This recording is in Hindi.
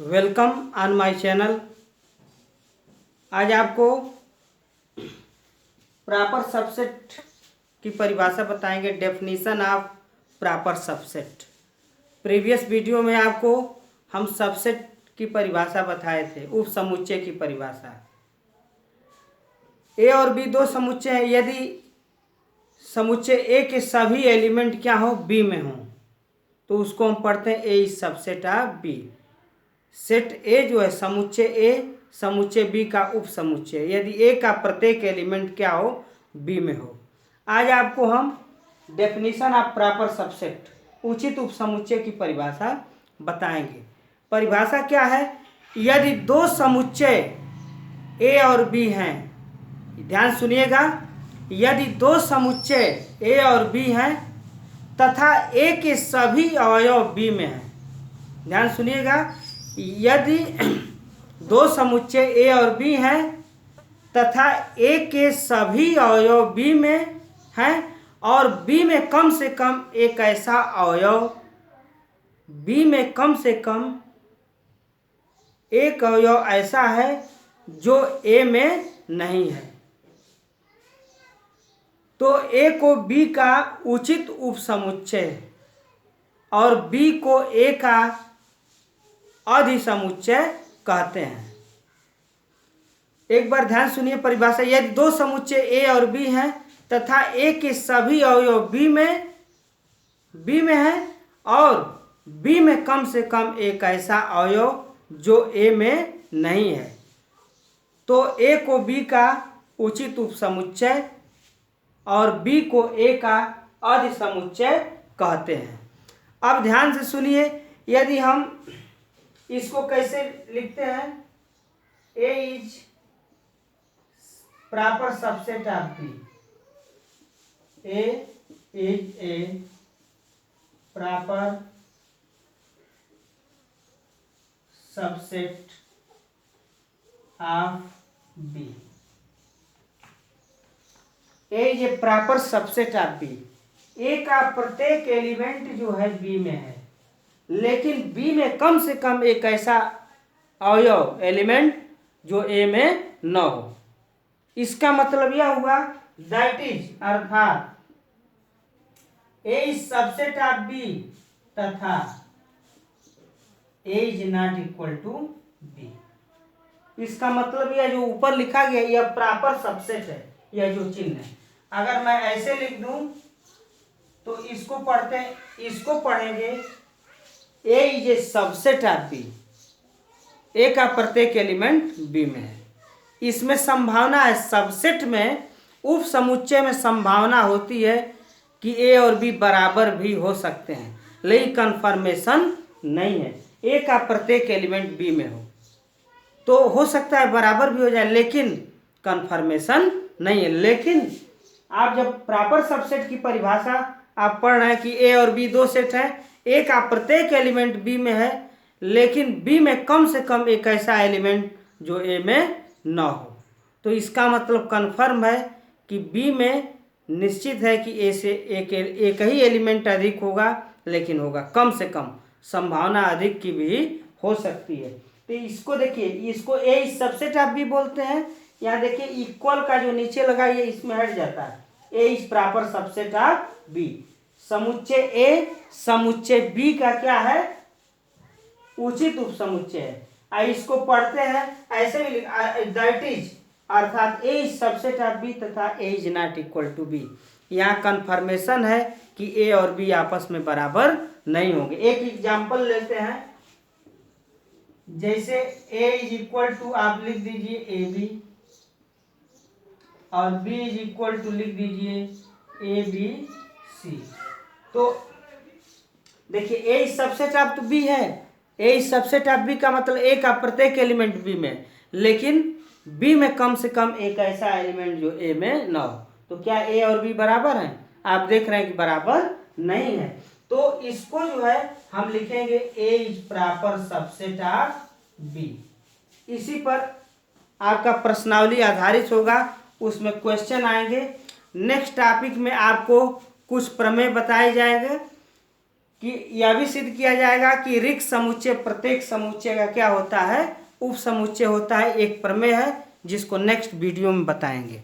Welcome on my channel. आज आपको प्रॉपर सबसेट की परिभाषा बताएंगे, definition of proper subset. Previous video में आपको हम सबसेट की परिभाषा बताए थे, उप समुच्चय की परिभाषा। ए और बी दो समुच्चय हैं। यदि समुच्चय ए के सभी एलिमेंट क्या हो, बी में हो, तो उसको हम पढ़ते हैं A is subset of B. Set A जो है समुच्चय ए, समुच्चय बी का उप समुच्चय, यदि ए का प्रत्येक एलिमेंट क्या हो, बी में हो। आज आपको हम डेफिनेशन ऑफ प्रॉपर सबसेट, उचित उप समुच्चय की परिभाषा बताएंगे। परिभाषा क्या है? यदि दो समुच्चय ए और बी हैं, ध्यान सुनिएगा, यदि दो समुच्चय ए और बी हैं तथा ए के सभी अवयव बी में हैं, ध्यान सुनिएगा, यदि दो समुच्चय ए और बी हैं तथा ए के सभी अवयव बी में हैं और बी में कम से कम एक ऐसा अवयव, बी में कम से कम एक अवयव ऐसा है जो ए में नहीं है, तो ए को बी का उचित उपसमुच्चय और बी को ए का अधिसमुच्चय कहते हैं। एक बार ध्यान सुनिए परिभाषा। यदि दो समुच्चय ए और बी हैं तथा ए के सभी अवयव बी में हैं और बी में कम से कम एक ऐसा अवयव जो ए में नहीं है, तो ए को बी का उचित उपसमुच्चय और बी को ए का अधिसमुच्चय कहते हैं। अब ध्यान से सुनिए, यदि हम इसको कैसे लिखते हैं, A is proper subset of B, A is a proper subset of B, A is a proper subset of B. A का प्रत्येक एलिमेंट जो है बी में है, लेकिन बी में कम से कम एक ऐसा अवयव एलिमेंट जो ए में न हो। इसका मतलब यह हुआ दैट इज, अर्थात A is subset of B तथा A is not equal to B. इसका मतलब यह जो ऊपर लिखा गया यह प्रॉपर सबसेट है, यह जो चिन्ह है। अगर मैं ऐसे लिख दूं तो इसको पढ़ेंगे A is a subset of B, A का प्रत्येक एलिमेंट बी में है। इसमें संभावना है, सबसेट में उप समुच्चय में संभावना होती है कि ए और बी बराबर भी हो सकते हैं, लेकिन कन्फर्मेशन नहीं है। ए का प्रत्येक एलिमेंट बी में हो तो हो सकता है बराबर भी हो जाए, लेकिन कन्फर्मेशन नहीं है। लेकिन आप जब प्रॉपर सबसेट की परिभाषा आप पढ़ रहे हैं कि ए और बी दो सेट हैं, ए का प्रत्येक एलिमेंट बी में है, लेकिन बी में कम से कम एक ऐसा एलिमेंट जो ए में न हो, तो इसका मतलब कन्फर्म है कि बी में निश्चित है कि ए से एक ही एलिमेंट अधिक होगा, लेकिन होगा कम से कम, संभावना अधिक की भी हो सकती है। तो इसको देखिए, इसको ए इज सबसेट ऑफ बी बोलते हैं। यहाँ देखिए इक्वल का जो नीचे लगा ये इसमें हट जाता है, A is proper subset of B. समुच्चय ए समुच्चय बी का क्या है, उचित उपसमुच्चय है। इसको पढ़ते हैं ऐसे भी, दैट इज, अर्थात A is subset of B तथा A is not equal to B. यहाँ कन्फर्मेशन है कि ए और बी आपस में बराबर नहीं होंगे। एक एग्जाम्पल लेते हैं, जैसे ए इज इक्वल टू, आप लिख दीजिए ए बी, और बी इज इक्वल टू लिख दीजिए ए बी सी। तो देखिए ए इज सबसेट ऑफ बी है, A is subset of B का मतलब ए का प्रत्येक एलिमेंट बी में, लेकिन बी में कम से कम एक ऐसा एलिमेंट जो ए में न हो। तो क्या ए और बी बराबर हैं? आप देख रहे हैं कि बराबर नहीं है। तो इसको जो है हम लिखेंगे A is proper subset of B. इसी पर आपका प्रश्नावली आधारित होगा, उसमें क्वेश्चन आएंगे। नेक्स्ट टॉपिक में आपको कुछ प्रमेय बताए जाएंगे, कि यह भी सिद्ध किया जाएगा कि रिक्त समुच्चय प्रत्येक समुच्चय का क्या होता है, उप समुच्चय होता है। एक प्रमेय है जिसको नेक्स्ट वीडियो में बताएंगे।